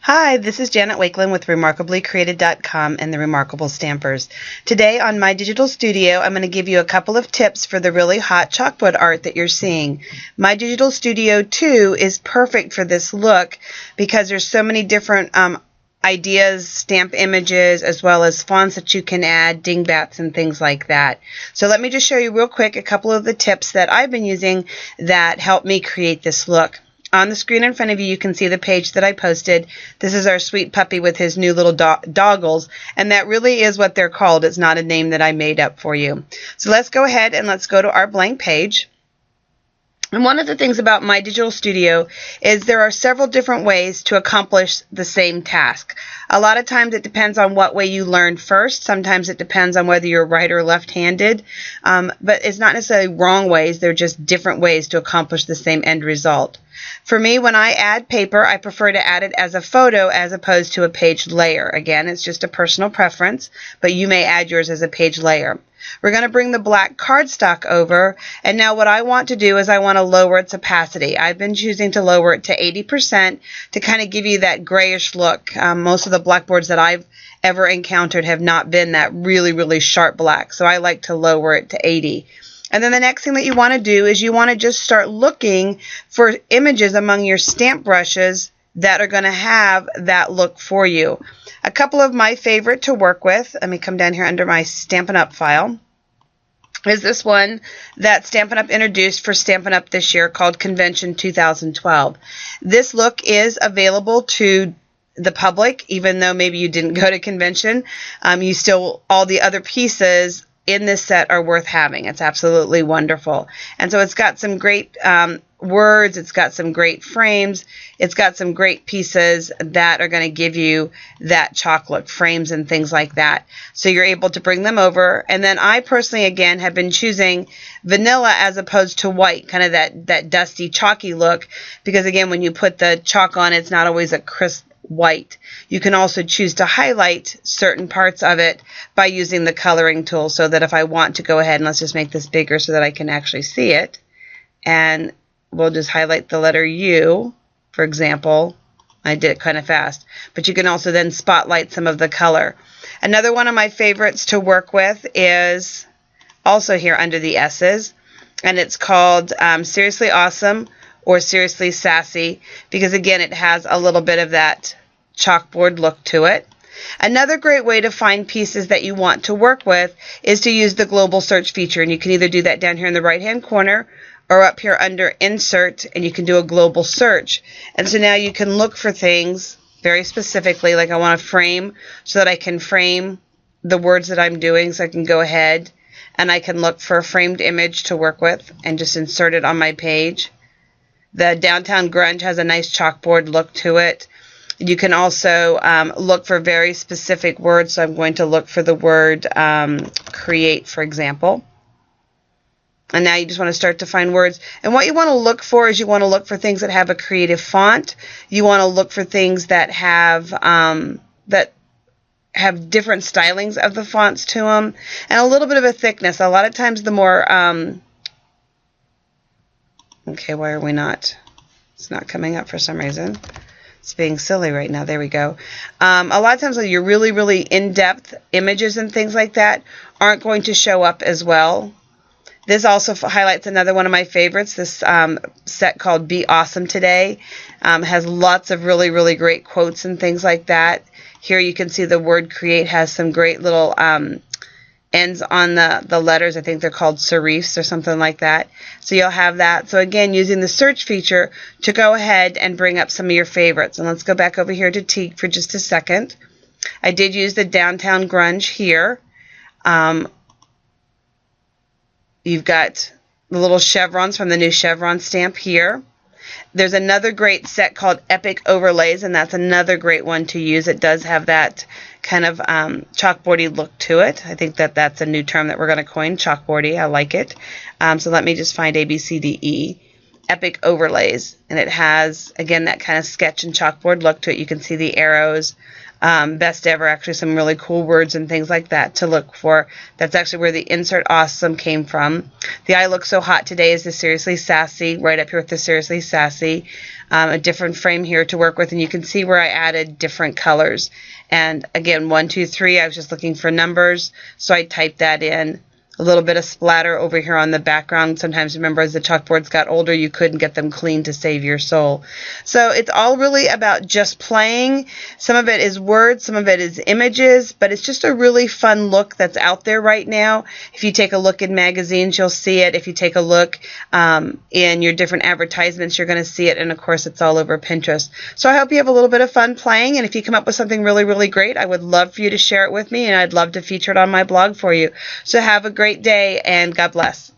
Hi, this is Janet Wakeland with RemarkablyCreated.com and the Remarkable Stampers. Today on My Digital Studio, I'm going to give you a couple of tips for the really hot chalkboard art that you're seeing. My Digital Studio 2 is perfect for this look because there's so many different ideas, stamp images, as well as fonts that you can add, dingbats and things like that. So let me just show you real quick a couple of the tips that I've been using that help me create this look. On the screen in front of you, you can see the page that I posted. This is our sweet puppy with his new little doggles, and that really is what they're called. It's not a name that I made up for you. So let's go ahead and let's go to our blank page. And one of the things about My Digital Studio is there are several different ways to accomplish the same task. A lot of times it depends on what way you learned first. Sometimes it depends on whether you're right or left-handed. But it's not necessarily wrong ways. They're just different ways to accomplish the same end result. For me, when I add paper, I prefer to add it as a photo as opposed to a page layer. Again, it's just a personal preference, but you may add yours as a page layer. We're going to bring the black cardstock over, and now what I want to do is I want to lower its opacity. I've been choosing to lower it to 80% to kind of give you that grayish look. Most of the blackboards that I've ever encountered have not been that really, really sharp black, so I like to lower it to 80. And then the next thing that you want to do is you want to just start looking for images among your stamp brushes that are going to have that look for you. A couple of my favorite to work with, let me come down here under my Stampin' Up file, is this one that Stampin' Up introduced for Stampin' Up this year called Convention 2012. This look is available to the public, even though maybe you didn't go to convention. You still, all the other pieces in this set are worth having. It's absolutely wonderful. And so it's got some great words, it's got some great frames, it's got some great pieces that are going to give you that chalk look, frames and things like that. So you're able to bring them over. And then I personally, again, have been choosing vanilla as opposed to white, kind of that dusty, chalky look, because again, when you put the chalk on, it's not always a crisp white. You can also choose to highlight certain parts of it by using the coloring tool, so that if I want to go ahead and let's just make this bigger so that I can actually see it, and we'll just highlight the letter U, for example. I did it kind of fast, but you can also then spotlight some of the color. Another one of my favorites to work with is also here under the S's, and it's called Seriously Awesome or Seriously Sassy, because again, it has a little bit of that chalkboard look to it. Another great way to find pieces that you want to work with is to use the global search feature, and you can either do that down here in the right hand corner or up here under insert, and you can do a global search. And so now you can look for things very specifically, like I want to frame, so that I can frame the words that I'm doing, so I can go ahead and I can look for a framed image to work with and just insert it on my page. The Downtown Grunge has a nice chalkboard look to it. You can also look for very specific words. So I'm going to look for the word create, for example. And now you just want to start to find words. And what you want to look for is you want to look for things that have a creative font. You want to look for things that have different stylings of the fonts to them, and a little bit of a thickness. A lot of times the more okay, why are we not? It's not coming up for some reason. It's being silly right now. There we go. A lot of times when you're really, really in-depth images and things like that aren't going to show up as well. This also highlights another one of my favorites. This set called Be Awesome Today has lots of really, really great quotes and things like that. Here you can see the word create has some great little ends on the letters. I think they're called serifs or something like that. So you'll have that. So again, using the search feature to go ahead and bring up some of your favorites. And let's go back over here to Teague for just a second. I did use the Downtown Grunge here. You've got the little chevrons from the new chevron stamp here. There's another great set called Epic Overlays, and that's another great one to use. It does have that kind of chalkboardy look to it. I think that that's a new term that we're going to coin, chalkboardy. I like it. So let me just find A, B, C, D, E. Epic Overlays, and it has, again, that kind of sketch and chalkboard look to it. You can see the arrows best ever, actually some really cool words and things like that to look for. That's actually where the insert awesome came from. The I look so hot today is the seriously sassy, right up here with the seriously sassy. A different frame here to work with, and you can see where I added different colors. And again, 1, 2, 3, I was just looking for numbers, so I typed that in. A little bit of splatter over here on the background. Sometimes, remember, as the chalkboards got older, you couldn't get them clean to save your soul. So it's all really about just playing. Some of it is words, some of it is images, but it's just a really fun look that's out there right now. If you take a look in magazines, you'll see it. If you take a look in your different advertisements, you're going to see it. And, of course, it's all over Pinterest. So I hope you have a little bit of fun playing. And if you come up with something really, really great, I would love for you to share it with me, and I'd love to feature it on my blog for you. So have a great day, and God bless.